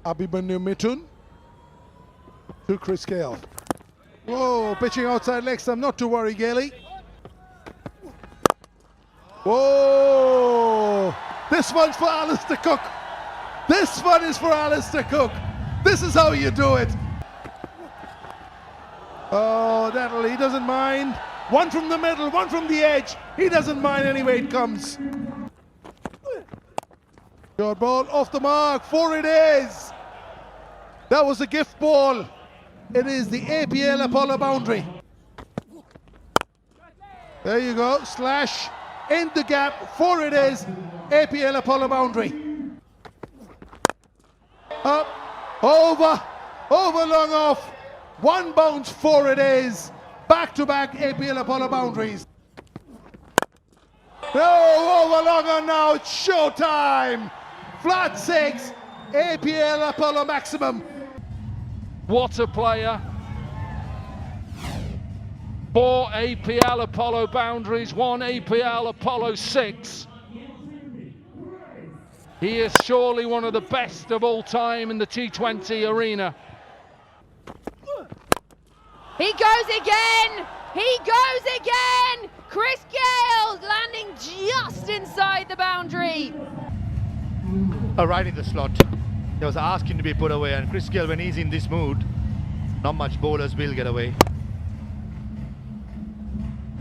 Abhimanyu Mithun to Chris Gayle. Whoa, pitching outside leg stump, not to worry, Gayle. Whoa! This one's for Alistair Cook. This one is for Alistair Cook. This is how you do it. Oh, he doesn't mind. One from the middle, one from the edge. He doesn't mind any way it comes. Short ball off the mark, 4 it is. That was a gift ball. It is the APL Apollo boundary. There you go, slash in the gap, 4 it is, APL Apollo boundary. Up, over, long off, 1 bounce, 4 it is, back-to-back APL Apollo boundaries. No, over long on now, it's showtime. Flat 6, APL Apollo maximum. What a player. 4 APL Apollo boundaries, 1 APL Apollo 6. He is surely one of the best of all time in the T20 arena. He goes again! He goes again! Chris Gayle landing just inside the boundary. Right in the slot. He was asking to be put away, and Chris Gayle, when he's in this mood, not much bowlers will get away.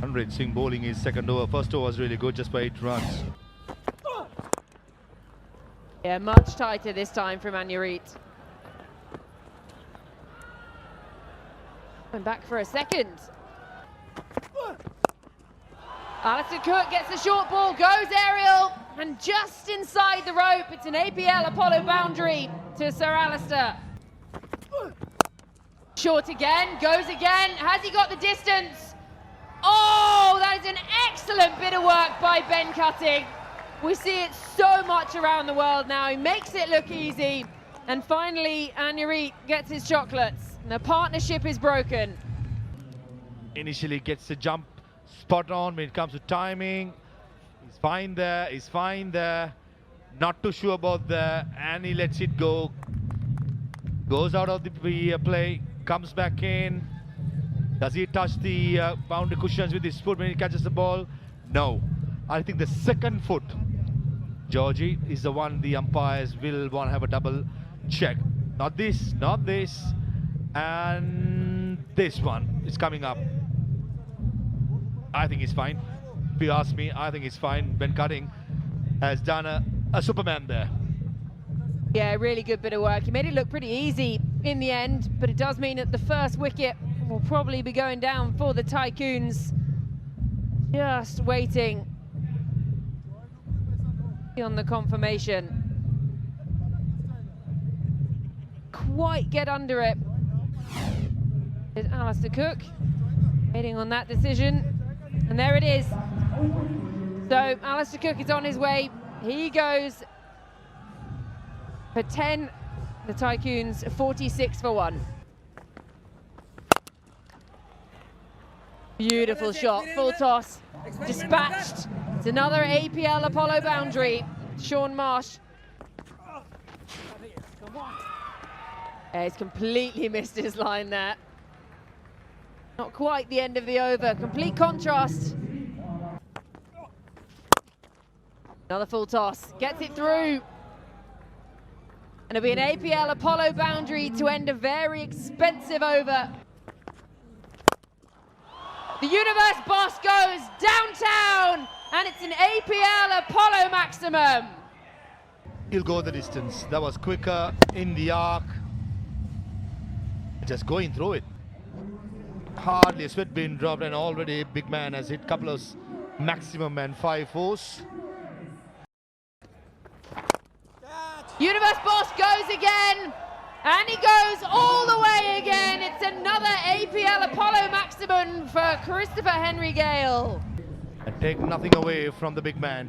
Ranjit Singh bowling his second over. First over was really good, just by 8 runs. Yeah, much tighter this time from Anyarit. Going back for a second. Alistair Cook gets the short ball, goes aerial, and just inside the rope, it's an APL Apollo boundary to Sir Alistair. Short again, goes again, has he got the distance? Oh, that is an excellent bit of work by Ben Cutting. We see it so much around the world now. He makes it look easy. And finally, Anyarit gets his chocolates. And the partnership is broken. Initially gets the jump spot on when it comes to timing. He's fine there, he's fine there. Not too sure about there, and he lets it go. Goes out of the play, comes back in. Does he touch the boundary cushions with his foot when he catches the ball? No. I think the second foot, Georgie, is the one the umpires will want to have a double check. Not this, not this, and this one is coming up. I think he's fine. If you ask me, I think he's fine. Ben Cutting has done a Superman there. Yeah, really good bit of work. He made it look pretty easy in the end, but it does mean that the first wicket will probably be going down for the Tycoons. Just waiting on the confirmation. Quite get under it. There's Alistair Cook waiting on that decision. And there it is. So Alistair Cook is on his way. He goes for 10. The Tycoons 46 for 1. Beautiful shot, full toss, dispatched. It's another APL Apollo boundary. Sean Marsh. Yeah, he's completely missed his line there. Not quite the end of the over, complete contrast. Another full toss, gets it through. And it'll be an APL Apollo boundary to end a very expensive over. The Universe Boss goes downtown, and it's an APL Apollo maximum. He'll go the distance. That was quicker in the arc. Just going through it. Hardly a sweat being dropped, and already big man has hit couple of maximum and 5-4s. Universe Boss goes again, and he goes all the way again. It's another APL Apollo maximum for Christopher Henry Gayle. And take nothing away from the big man.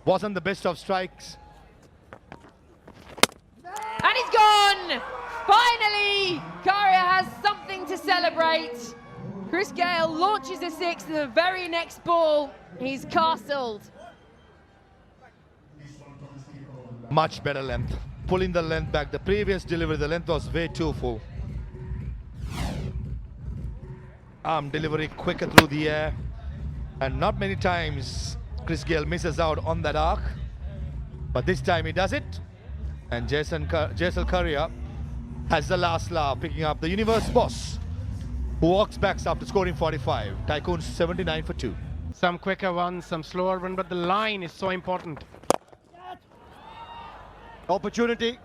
Wasn't the best of strikes. And he's gone! Finally, Karia has something to celebrate. Chris Gayle launches a 6 to the very next ball. He's castled. Much better length. pulling the length back. The previous delivery, the length was way too full. Arm delivery quicker through the air. And not many times Gayle misses out on that arc. But this time he does it. And Jaisal Currier has the last laugh, picking up the universe boss, who walks back after scoring 45. Tycoons 79 for 2. Some quicker ones, some slower ones, but the line is so important. Opportunity,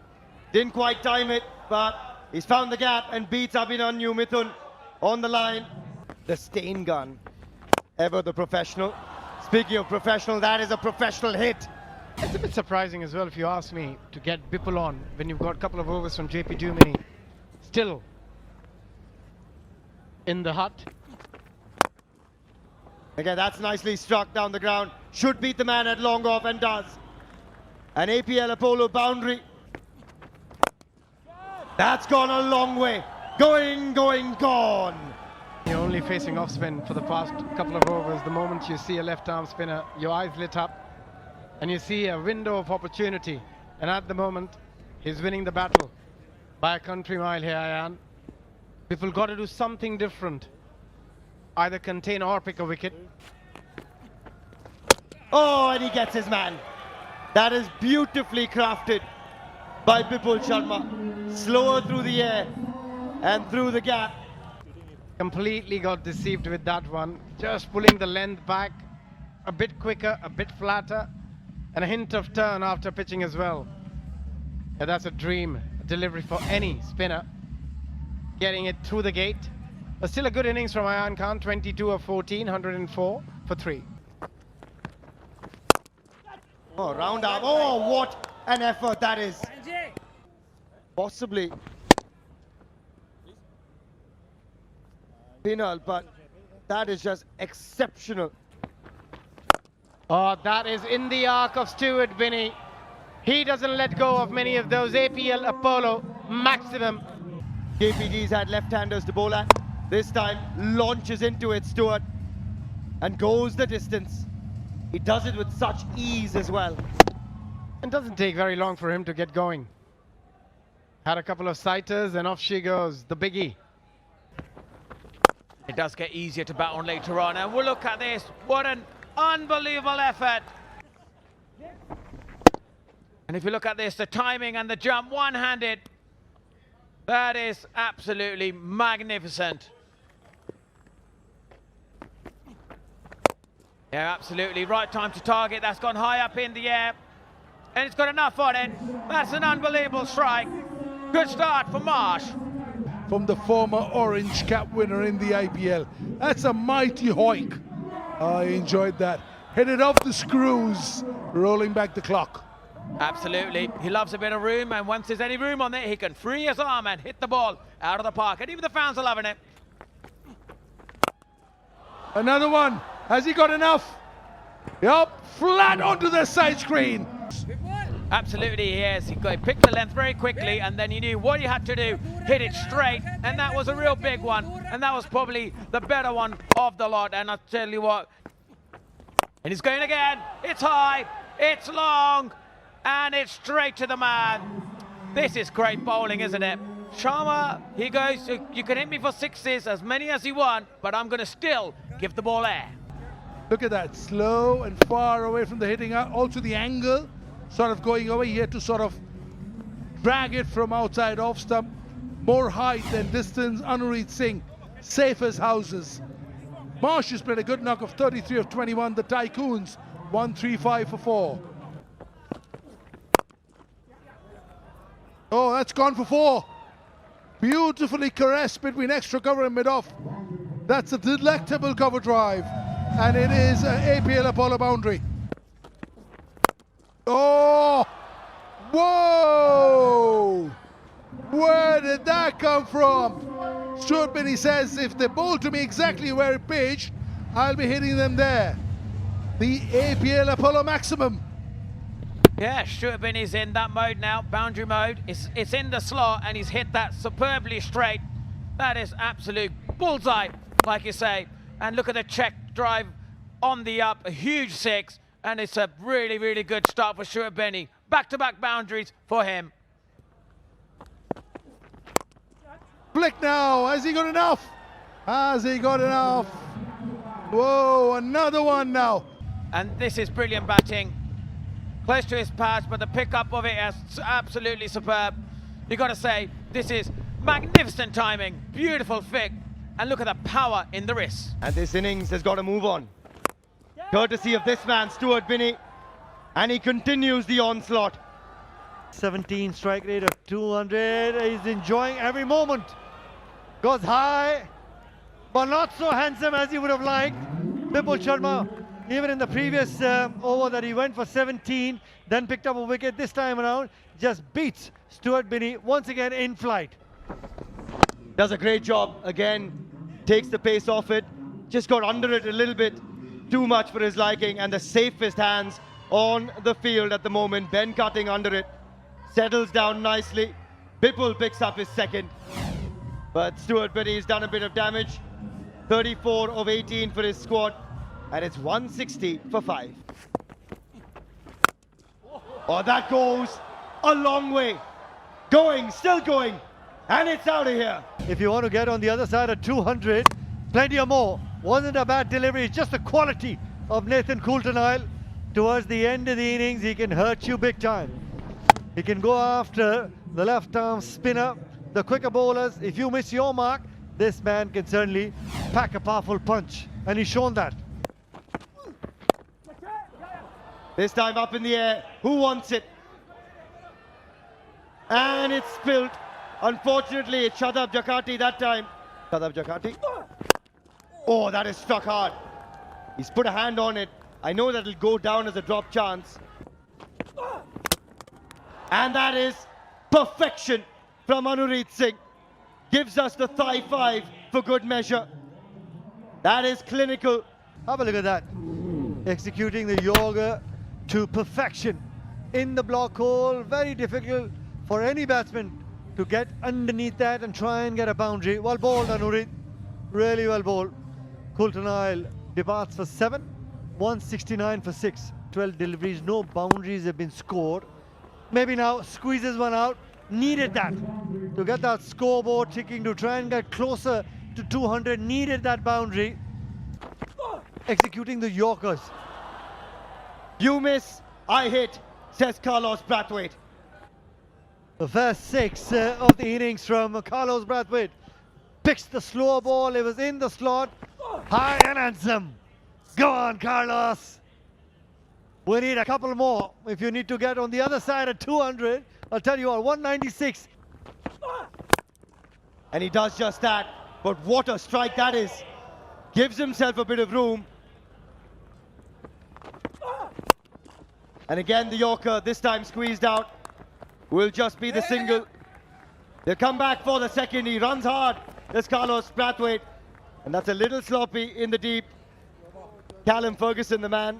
didn't quite time it, but he's found the gap and beats Abhinanyu Mithun on the line. The stain gun, ever the professional. Speaking of professional, that is a professional hit. It's a bit surprising as well, if you ask me, to get Bipul on when you've got a couple of overs from JP Dumini. Still in the hut. Again, that's nicely struck down the ground. Should beat the man at long off and does. An APL Apollo boundary. That's gone a long way. Going, gone. You're only facing off spin for the past couple of overs. The moment you see a left arm spinner, your eyes lit up and you see a window of opportunity. And at the moment, he's winning the battle by a country mile here, Ayan. People got to do something different. Either contain or pick a wicket. Oh, and he gets his man. That is beautifully crafted by Bipul Sharma. Slower through the air and through the gap. Completely got deceived with that one. Just pulling the length back a bit quicker, a bit flatter, and a hint of turn after pitching as well. Yeah, that's a dream delivery for any spinner. Getting it through the gate. But still a good innings from Ayan Khan. 22 of 14, 104 for 3. Oh, round up. Oh, what an effort that is. Possibly penal, but that is just exceptional. Oh, that is in the arc of Stuart Binny. He doesn't let go of many of those APL Apollo maximum. KPG's had left-handers to bowl at. This time launches into it, Stuart, and goes the distance. He does it with such ease as well. It doesn't take very long for him to get going. Had a couple of sighters and off she goes, the biggie. It does get easier to bat on later on, and we'll look at this. What an unbelievable effort. And if you look at this, the timing and the jump one-handed, that is absolutely magnificent. Yeah, absolutely. Right time to target. That's gone high up in the air. And it's got enough on it. That's an unbelievable strike. Good start for Marsh. From the former orange cap winner in the IPL. That's a mighty hoik. I enjoyed that. Headed off the screws, rolling back the clock. Absolutely. He loves a bit of room, and once there's any room on there, he can free his arm and hit the ball out of the park. And even the fans are loving it. Another one. Has he got enough? Yup, flat onto the side screen. Absolutely, he is. He picked the length very quickly, and then he knew what he had to do. Hit it straight, and that was a real big one. And that was probably the better one of the lot. And I'll tell you what. And he's going again. It's high, it's long, and it's straight to the man. This is great bowling, isn't it? Sharma, he goes, you can hit me for sixes, as many as you want, but I'm going to still give the ball air. Look at that, slow and far away from the hitting, also the angle, sort of going away here to sort of drag it from outside off stump. More height than distance, Anureet Singh, safe as houses. Marsh has played a good knock of 33 of 21, the Tycoons, 135 for 4. Oh, that's gone for 4. Beautifully caressed between extra cover and mid-off. That's a delectable cover drive. And it is an APL Apollo boundary. Oh! Whoa! Where did that come from? Stuart Binny says, if they bowl to me exactly where it pitched, I'll be hitting them there. The APL Apollo maximum. Yeah, Stuart Binny's in that mode now, boundary mode. It's in the slot, and he's hit that superbly straight. That is absolute bullseye, like you say. And look at the check drive on the up, a huge 6, and it's a really, really good start for Stuart Binny. Back-to-back boundaries for him. flick now. Has he got enough? Has he got enough? Whoa, another one now. And this is brilliant batting. Close to his patch, but the pickup of it is absolutely superb. You've got to say, this is magnificent timing, beautiful flick, and look at the power in the wrist. And this innings has got to move on. Courtesy of this man, Stuart Binny. And he continues the onslaught. 17 strike rate of 200. He's enjoying every moment. Goes high, but not so handsome as he would have liked. Bipul Sharma, even in the previous over that he went for 17, then picked up a wicket this time around, just beats Stuart Binny once again in flight. Does a great job again, takes the pace off it, just got under it a little bit too much for his liking, and the safest hands on the field at the moment. Ben cutting under it, settles down nicely. Bipul picks up his second, but Stuart Binny's done a bit of damage. 34 of 18 for his squad, and it's 160 for 5. Oh, that goes a long way. Going, still going, and it's out of here. If you want to get on the other side of 200, plenty of more. Wasn't a bad delivery, it's just the quality of Nathan Coulter-Nile. Towards the end of the innings, he can hurt you big time. He can go after the left-arm spinner, the quicker bowlers. If you miss your mark, this man can certainly pack a powerful punch, and he's shown that. This time up in the air, who wants it? And it's spilled. Unfortunately, it's Shadab Jakati that time. Shadab Jakati. Oh, that is struck hard. He's put a hand on it. I know that it'll go down as a drop chance. And that is perfection from Anureet Singh. Gives us the thigh 5 for good measure. That is clinical. Have a look at that. Executing the yoga to perfection. In the block hole, very difficult for any batsman to get underneath that and try and get a boundary. Well bowled, Anureet. Really well bowled. Coulter-Nile departs for 7. 169 for 6. 12 deliveries, no boundaries have been scored. Maybe now squeezes one out. Needed that to get that scoreboard ticking, to try and get closer to 200. Needed that boundary. Executing the Yorkers. You miss, I hit, says Carlos Brathwaite. The first 6 of the innings from Carlos Brathwaite. Picks the slow ball, it was in the slot. High and handsome. Go on, Carlos. We need a couple more if you need to get on the other side of 200. I'll tell you what, 196. And he does just that. But what a strike that is. Gives himself a bit of room. And again, the Yorker, this time squeezed out, will just be the single. They'll come back for the second. He runs hard. There's Carlos Brathwaite. And that's a little sloppy in the deep. Callum Ferguson, the man.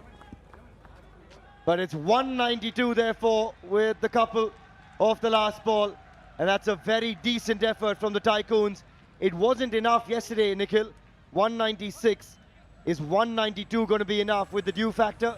But it's 192, therefore, with the couple off the last ball. And that's a very decent effort from the Tycoons. It wasn't enough yesterday, Nikhil. 196. Is 192 going to be enough with the dew factor?